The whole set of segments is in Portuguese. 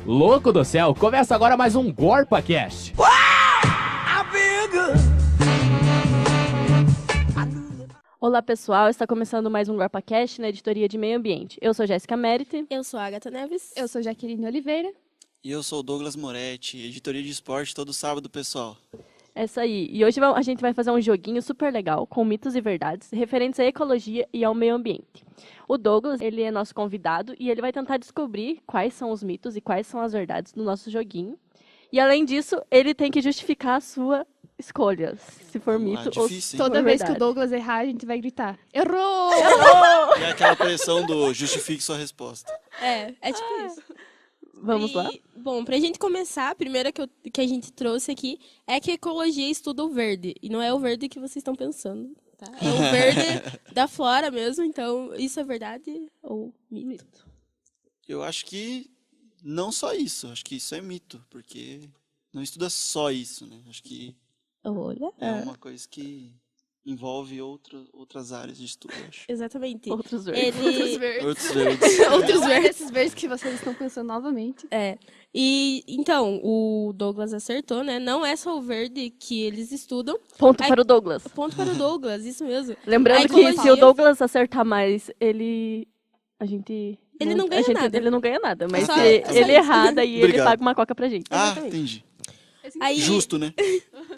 Louco do céu, começa agora mais um GorpaCast. Olá pessoal, está começando mais um GorpaCast na editoria de Meio Ambiente. Eu sou Jéssica Merite. Eu sou a Agatha Neves. Eu sou Jaqueline Oliveira. E eu sou o Douglas Moretti, editoria de esporte todo sábado, pessoal. É isso aí. E hoje a gente vai fazer um joguinho super legal, com mitos e verdades, referentes à ecologia e ao meio ambiente. O Douglas, ele é nosso convidado e ele vai tentar descobrir quais são os mitos e quais são as verdades do nosso joguinho. E além disso, ele tem que justificar a sua escolha, se for mito ou se for Toda vez que o verdade. Douglas errar, a gente vai gritar: Errou! E aquela pressão do justifique sua resposta. É tipo isso. Vamos lá? Bom, pra gente começar, a primeira que a gente trouxe aqui é que a ecologia estuda o verde. E não é o verde que vocês estão pensando, tá? É o verde da flora mesmo. Então, isso é verdade ou mito? Eu acho que não só isso, acho que isso é mito, porque não estuda só isso, né? Acho que Olha. é uma coisa que envolve outras áreas de estudo, acho. Exatamente. Outros verdes. Outros verdes. Outros verdes. Outros Não é verdes. esses verdes que vocês estão pensando novamente. E, então, o Douglas acertou, né? Não é só o verde que eles estudam. Ponto Ai, para o Douglas. Ponto para o Douglas, isso mesmo. Lembrando A que se ecologia- o Douglas acertar mais, ele não ganha nada. Ele não ganha nada, mas Só- se é só ele isso. errar, daí ele Obrigado. paga uma coca pra gente. Ah, Exatamente. entendi. Aí, Justo, né?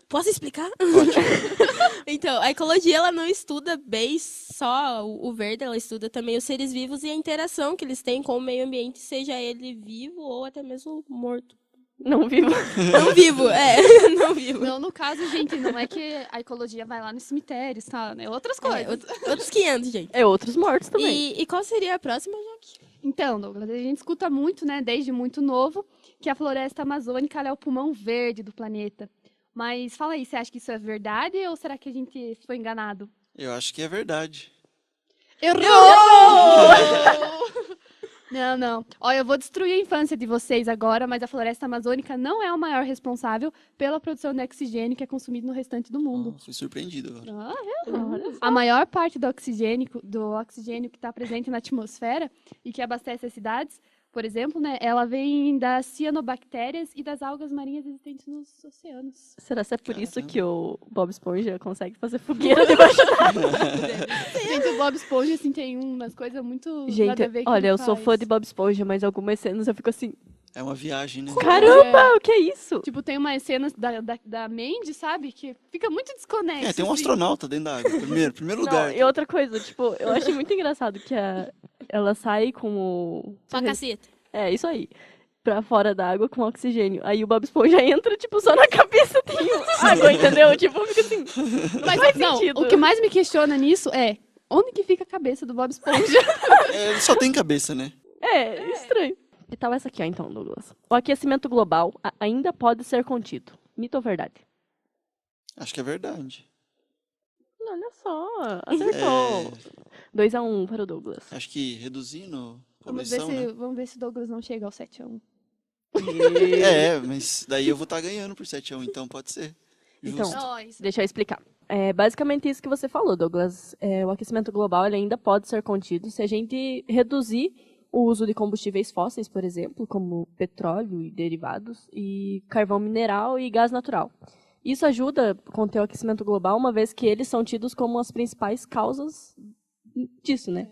Posso explicar? Ótimo. Então, a ecologia ela não estuda bem só o verde, ela estuda também os seres vivos e a interação que eles têm com o meio ambiente, seja ele vivo ou até mesmo morto. Não vivo. Não vivo, não vivo. Não, no caso, gente, não é que a ecologia vai lá nos cemitérios, tá? É outras coisas. Outros 500, gente. É outros mortos também. E qual seria a próxima, Jaque? Então, Douglas, a gente escuta muito, né, desde muito novo, que a floresta amazônica ela é o pulmão verde do planeta. Mas fala aí, você acha que isso é verdade ou será que a gente foi enganado? Eu acho que é verdade. Errou! Não. Olha, eu vou destruir a infância de vocês agora, mas a floresta amazônica não é o maior responsável pela produção de oxigênio que é consumido no restante do mundo. Fui surpreendido agora. Olha só. A maior parte do oxigênio que está presente na atmosfera e que abastece as cidades, por exemplo, né, ela vem das cianobactérias e das algas marinhas existentes nos oceanos. Será que é por isso Caramba. que o Bob Esponja consegue fazer fogueira debaixo d'água? Gente, o Bob Esponja, assim, tem umas coisas muito nada a Gente, ver que olha, ele eu sou faz. fã de Bob Esponja, mas algumas cenas eu fico assim, É uma viagem, né? caramba, o que é isso? Tipo, tem umas cenas da Mandy, sabe? Que fica muito desconexo. Tem um assim. astronauta dentro da água. Primeiro Não, lugar. e outra coisa, tipo, eu acho muito engraçado que ela sai com o... Sua caceta. É, isso aí. Pra fora da água com oxigênio. Aí o Bob Esponja entra, tipo, só na cabeça tem água, entendeu? Tipo, fica assim. Mas, faz não, sentido. o que mais me questiona nisso é onde que fica a cabeça do Bob Esponja? Ele só tem cabeça, né? É, estranho. E tal essa aqui, ó, então, Douglas. O aquecimento global ainda pode ser contido. Mito ou verdade? Acho que é verdade. Olha só, acertou. 2-1 para o Douglas. Acho que reduzindo a Vamos ver, poluição, né? vamos ver se o Douglas não chega ao 7-1. Mas daí eu vou estar ganhando por 7-1, então pode ser. Então, Justo. deixa eu explicar. É basicamente isso que você falou, Douglas. O aquecimento global ele ainda pode ser contido se a gente reduzir o uso de combustíveis fósseis, por exemplo, como petróleo e derivados, e carvão mineral e gás natural. Isso ajuda a conter o aquecimento global, uma vez que eles são tidos como as principais causas disso, né?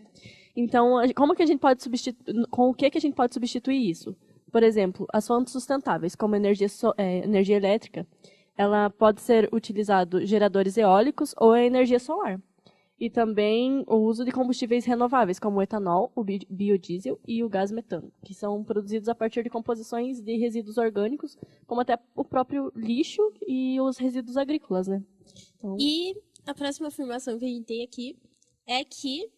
Então, como que a gente pode com o que a gente pode substituir isso? Por exemplo, as fontes sustentáveis, como energia elétrica, ela pode ser utilizado geradores eólicos ou a energia solar. E também o uso de combustíveis renováveis, como o etanol, o biodiesel e o gás metano, que são produzidos a partir de composições de resíduos orgânicos, como até o próprio lixo e os resíduos agrícolas, né? Então, E a próxima afirmação que a gente tem aqui é que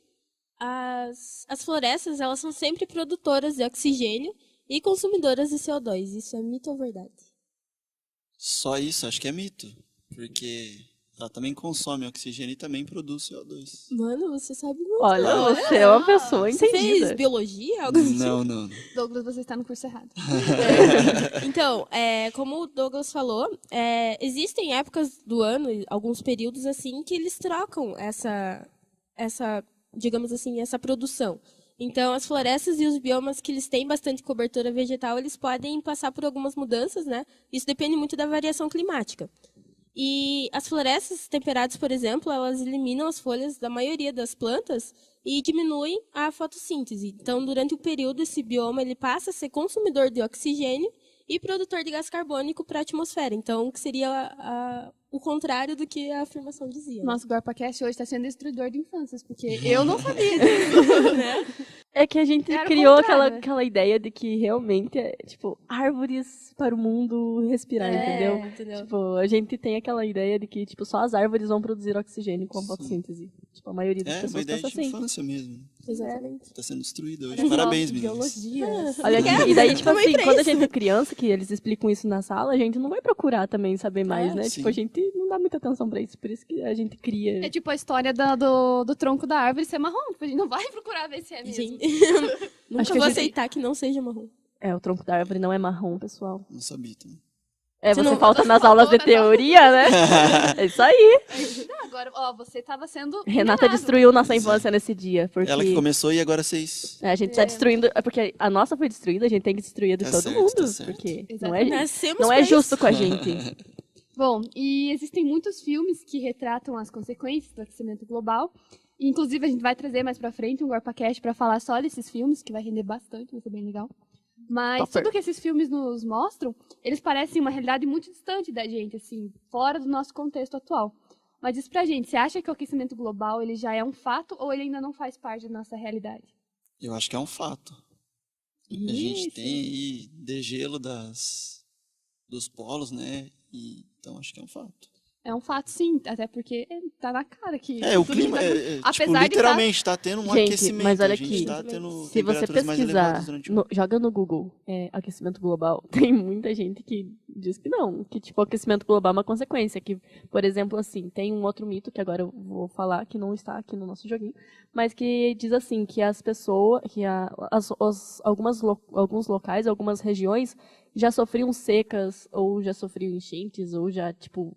as florestas elas são sempre produtoras de oxigênio e consumidoras de CO2. Isso é mito ou verdade? Só isso, acho que é mito. Porque ela também consome oxigênio e também produz CO2. Mano, você sabe muito. olha, você é uma pessoa Você entendida. fez biologia? Algo assim? Não. Douglas, você está no curso errado. Então, como o Douglas falou, existem épocas do ano, alguns períodos assim, que eles trocam essa, digamos assim, essa produção. Então, as florestas e os biomas que eles têm bastante cobertura vegetal, eles podem passar por algumas mudanças, né? Isso depende muito da variação climática. E as florestas temperadas, por exemplo, elas eliminam as folhas da maioria das plantas e diminuem a fotossíntese. Então, durante o período, esse bioma ele passa a ser consumidor de oxigênio e produtor de gás carbônico para a atmosfera. Então, que seria o contrário do que a afirmação dizia. Né? Nosso GorpaCast hoje está sendo destruidor de infâncias, porque eu não sabia disso, né? É que a gente Era o criou contrário, né? aquela ideia de que realmente é, tipo, árvores para o mundo respirar, entendeu? Tipo, a gente tem aquela ideia de que, tipo, só as árvores vão produzir oxigênio com a Sim. fotossíntese. Tipo, a maioria das É uma pessoas ideia pensa de assim. infância mesmo. Exatamente. Está sendo destruída hoje. Parabéns, meninas. Biologia. Olha aqui, e daí, tipo Também assim, pra quando a isso. gente é criança, que eles explicam isso na sala, a gente não vai procurar também saber mais, né? sim. Tipo, a gente não dá muita atenção pra isso, por isso que a gente cria. É tipo a história do tronco da árvore ser marrom. Tipo, a gente não vai procurar ver se é mesmo. Gente, nunca Acho que vou a gente- aceitar que não seja marrom. É, o tronco da árvore não é marrom, pessoal. Não sabia também. É, Você você não- falta você nas faltou aulas de nas teoria, né? É isso aí. Não, agora, ó, você estava sendo Renata enganado. destruiu nossa infância nesse dia, porque Ela que começou e agora vocês. a gente tá destruindo, é porque a nossa foi destruída, a gente tem que destruir a de Tá todo certo, mundo, tá certo. porque Exatamente. Nascemos não é pra justo isso. com a gente. Bom, e existem muitos filmes que retratam as consequências do aquecimento global. E, inclusive, a gente vai trazer mais pra frente um GorpaCast para falar só desses filmes, que vai render bastante, vai ser bem legal. Mas Tá certo. tudo que esses filmes nos mostram, eles parecem uma realidade muito distante da gente, assim, fora do nosso contexto atual. Mas diz pra gente, você acha que o aquecimento global ele já é um fato ou ele ainda não faz parte da nossa realidade? Eu acho que é um fato. A gente tem aí degelo dos polos, né? Então acho que é um fato. É um fato, sim, até porque tá na cara que... O tudo que clima, tá- tipo, apesar de literalmente, está tendo um Gente, aquecimento. mas olha a gente aqui, tá tendo Se você temperaturas mais elevadas pesquisar, durante o joga no Google, aquecimento global, tem muita gente que diz que não, que tipo, o aquecimento global é uma consequência, que, por exemplo, assim, tem um outro mito que agora eu vou falar, que não está aqui no nosso joguinho, mas que diz assim, que as pessoas, que alguns locais, algumas regiões já sofriam secas, ou já sofriam enchentes, ou já, tipo,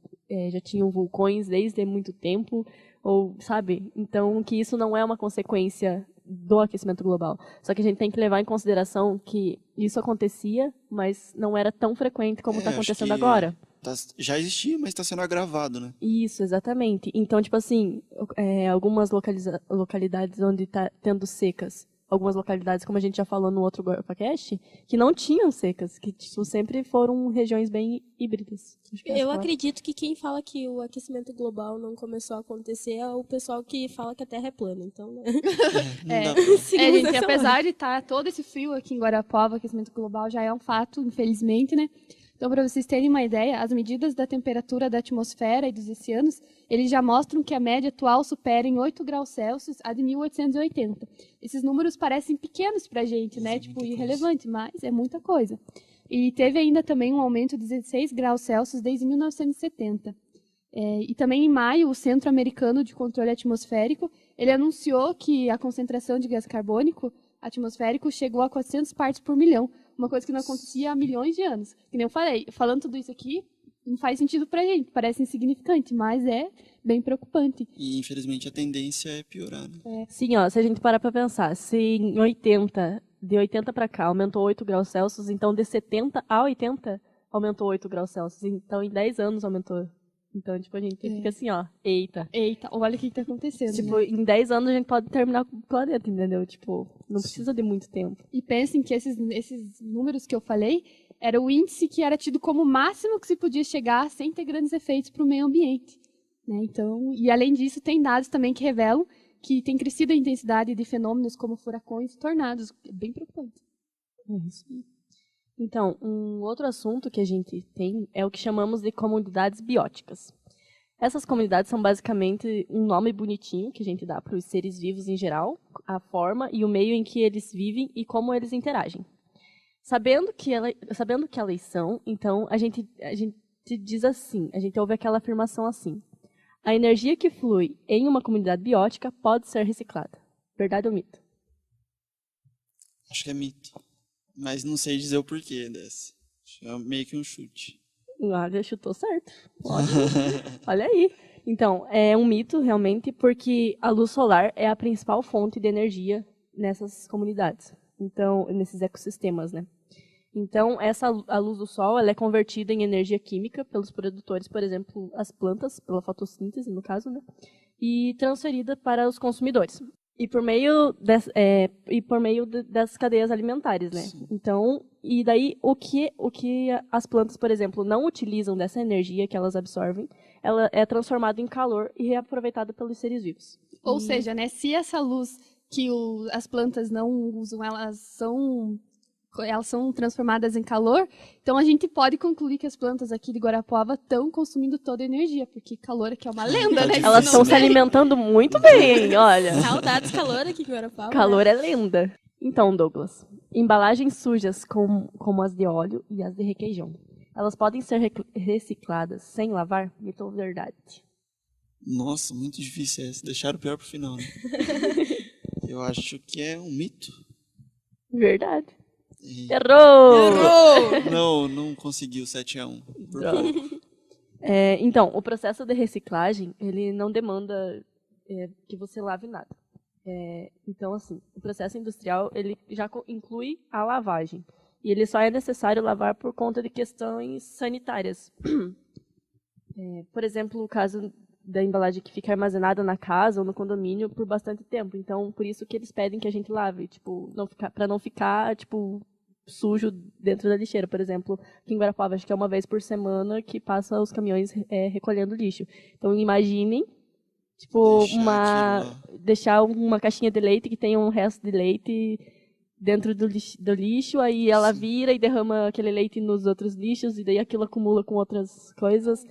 já tinham vulcões desde muito tempo, ou, sabe? Então, que isso não é uma consequência do aquecimento global. Só que a gente tem que levar em consideração que isso acontecia, mas não era tão frequente como está acho acontecendo que agora. já existia, mas está sendo agravado, né? Isso, exatamente. Então, tipo assim, algumas localidades onde está tendo secas, algumas localidades, como a gente já falou no outro GorpaCast, que não tinham secas, que tipo, sempre foram regiões bem híbridas. Acho que é Eu essa acredito que quem fala que o aquecimento global não começou a acontecer é o pessoal que fala que a Terra é plana. Então, né? Não É. dá pra- Seguimos gente, essa apesar de estar todo esse frio aqui em Guarapuava, o aquecimento global já é um fato, infelizmente, né? Então, para vocês terem uma ideia, as medidas da temperatura da atmosfera e dos oceanos, eles já mostram que a média atual supera em 8 graus Celsius a de 1880. Esses números parecem pequenos para a gente, né? Sim, Tipo, muita coisa. irrelevante, mas é muita coisa. E teve ainda também um aumento de 16 graus Celsius desde 1970. E também em maio, o Centro Americano de Controle Atmosférico, ele anunciou que a concentração de gás carbônico atmosférico chegou a 400 partes por milhão, uma coisa que não acontecia há milhões de anos. Que nem eu falei, falando tudo isso aqui, não faz sentido pra gente, parece insignificante, mas é bem preocupante. E infelizmente a tendência é piorar, né? Sim, ó, se a gente parar pra pensar, se em 80, de 80 pra cá aumentou 8 graus Celsius, então de 70 a 80 aumentou 8 graus Celsius. Então em 10 anos aumentou. Então, tipo, a gente fica assim, ó, eita. Eita, olha o que tá acontecendo. Tipo, né? em 10 anos a gente pode terminar com o planeta, entendeu? Tipo, não precisa de muito tempo. E pensem que esses números que eu falei era o índice que era tido como o máximo que se podia chegar sem ter grandes efeitos para o meio ambiente. Né? Então, e além disso, tem dados também que revelam que tem crescido a intensidade de fenômenos como furacões e tornados. É bem preocupante. É isso. Então, um outro assunto que a gente tem é o que chamamos de comunidades bióticas. Essas comunidades são basicamente um nome bonitinho que a gente dá para os seres vivos em geral, a forma e o meio em que eles vivem e como eles interagem. Sabendo que elas são, então a gente diz assim, a gente ouve aquela afirmação assim: a energia que flui em uma comunidade biótica pode ser reciclada. Verdade ou mito? Acho que é mito. Mas não sei dizer o porquê dessa. Acho que é meio que um chute. Olha, chutou certo. Ótimo. Olha aí. Então, é um mito, realmente, porque a luz solar é a principal fonte de energia nessas comunidades. Então, nesses ecossistemas, né? Então, a luz do sol ela é convertida em energia química pelos produtores, por exemplo, as plantas, pela fotossíntese, no caso, né? E transferida para os consumidores. E por meio das cadeias alimentares, né? Sim. Então, e daí o que as plantas, por exemplo, não utilizam dessa energia que elas absorvem, ela é transformada em calor e reaproveitada pelos seres vivos. Ou seja, né, se essa luz que as plantas não usam, elas são transformadas em calor, então a gente pode concluir que as plantas aqui de Guarapuava estão consumindo toda a energia, porque calor aqui é uma lenda, né? Elas estão se alimentando muito bem, olha. Saudades calor aqui em Guarapau. Calor é lenda. Então, Douglas, embalagens sujas como as de óleo e as de requeijão, elas podem ser recicladas sem lavar? Mito ou verdade? Nossa, muito difícil essa. Deixaram o pior pro final, né? Eu acho que é um mito. Verdade. E- Errou! Não conseguiu 7-1. Por Droga. pouco. Então, o processo de reciclagem, ele não demanda que você lave nada. Então, assim, o processo industrial, ele já inclui a lavagem. E ele só é necessário lavar por conta de questões sanitárias. Por exemplo, o caso da embalagem que fica armazenada na casa ou no condomínio por bastante tempo. Então, por isso que eles pedem que a gente lave, tipo, para não ficar, tipo, sujo dentro da lixeira. Por exemplo, aqui em Guarapuava, acho que é uma vez por semana que passa os caminhões recolhendo lixo. Então, imaginem, tipo, deixar uma caixinha de leite que tem um resto de leite dentro do lixo, aí ela vira e derrama aquele leite nos outros lixos, e daí aquilo acumula com outras coisas.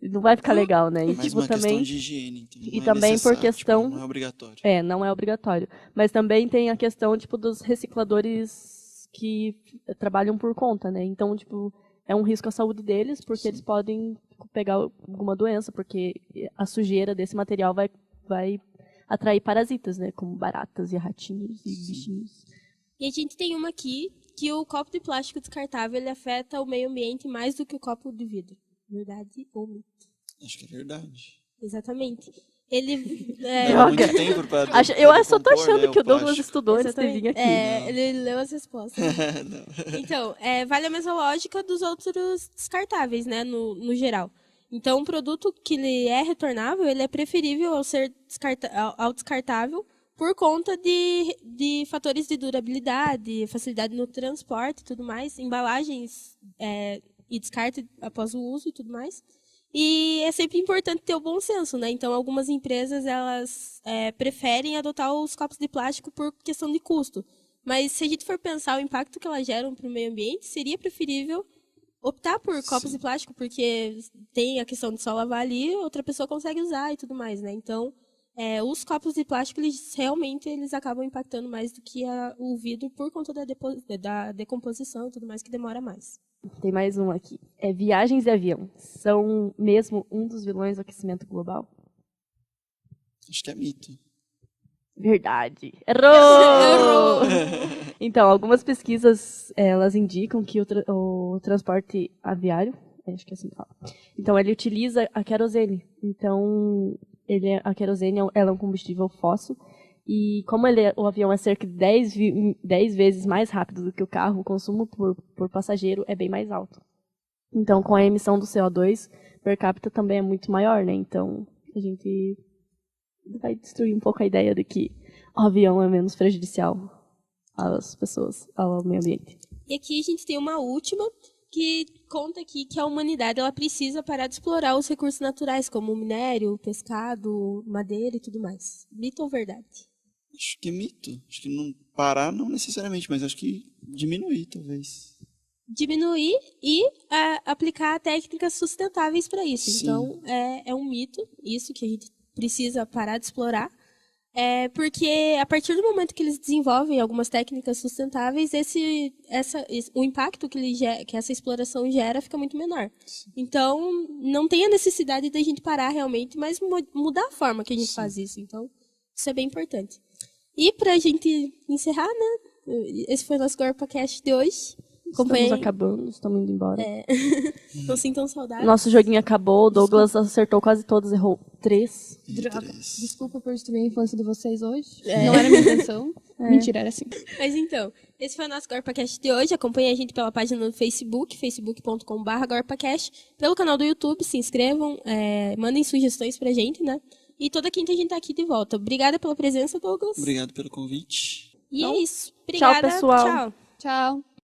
Não vai ficar legal, né? E, Mais tipo, uma também, questão de higiene. Então e não é também por necessário, questão... Tipo, não é obrigatório. não é obrigatório. Mas também tem a questão, tipo, dos recicladores que trabalham por conta, né? Então, tipo, é um risco à saúde deles, porque eles podem pegar alguma doença, porque a sujeira desse material vai atrair parasitas, né? Como baratas e ratinhos e bichinhos. E a gente tem uma aqui que o copo de plástico descartável ele afeta o meio ambiente mais do que o copo de vidro. Verdade ou mito? Acho que é verdade. Exatamente. Ele... Leva muito tempo pra Eu só tô decompor, achando né, que o Douglas plástico. estudou antes de vir aqui. Não. ele leu as respostas. Não. Então, vale a mesma lógica dos outros descartáveis, né, no geral. Então, um produto que ele é retornável, ele é preferível ao descartável por conta de fatores de durabilidade, facilidade no transporte e tudo mais, embalagens e descarte após o uso e tudo mais. E é sempre importante ter o bom senso, né? Então, algumas empresas, elas preferem adotar os copos de plástico por questão de custo. Mas, se a gente for pensar o impacto que elas geram para o meio ambiente, seria preferível optar por copos de plástico, porque tem a questão de só lavar ali, outra pessoa consegue usar e tudo mais, né? Então, os copos de plástico, eles acabam impactando mais do que o vidro por conta da decomposição e tudo mais, que demora mais. Tem mais um aqui. Viagens de avião são mesmo um dos vilões do aquecimento global? Acho que é mito. Verdade. Errou! Então, algumas pesquisas, elas indicam que o transporte aviário, acho que é assim que fala, então ele utiliza a querosene. Então, a querosene ela é um combustível fóssil, e como o avião é cerca de 10 vezes mais rápido do que o carro, o consumo por passageiro é bem mais alto. Então, com a emissão do CO2 per capita também é muito maior, né? Então, a gente vai destruir um pouco a ideia de que o avião é menos prejudicial às pessoas, ao meio ambiente. E aqui a gente tem uma última que conta aqui que a humanidade ela precisa parar de explorar os recursos naturais, como o minério, o pescado, madeira e tudo mais. Mito ou verdade? Acho que é mito. Acho que não parar, não necessariamente, mas acho que diminuir, talvez. Diminuir e aplicar técnicas sustentáveis para isso. Sim. Então, é um mito, isso que a gente precisa parar de explorar. Porque a partir do momento que eles desenvolvem algumas técnicas sustentáveis, o impacto que essa exploração gera fica muito menor. Então, não tem a necessidade da gente parar realmente, mas mudar a forma que a gente faz isso. Então, isso é bem importante. E para a gente encerrar, né? Esse foi o nosso GorpaCast de hoje. Estamos acabando, estamos indo embora. Não sintam saudade. Nosso joguinho acabou, o Douglas acertou quase todos, errou 3. Droga. Desculpa por destruir a infância de vocês hoje. É. Não era minha intenção. Mentira, era assim. Mas então, esse foi o nosso GorpaCast de hoje. Acompanhe a gente pela página no Facebook, facebook.com/GorpaCast. Pelo canal do YouTube, se inscrevam, mandem sugestões pra gente, né? E toda quinta a gente tá aqui de volta. Obrigada pela presença, Douglas. Obrigado pelo convite. E Então, é isso. Obrigada. pessoal. Tchau. Tchau.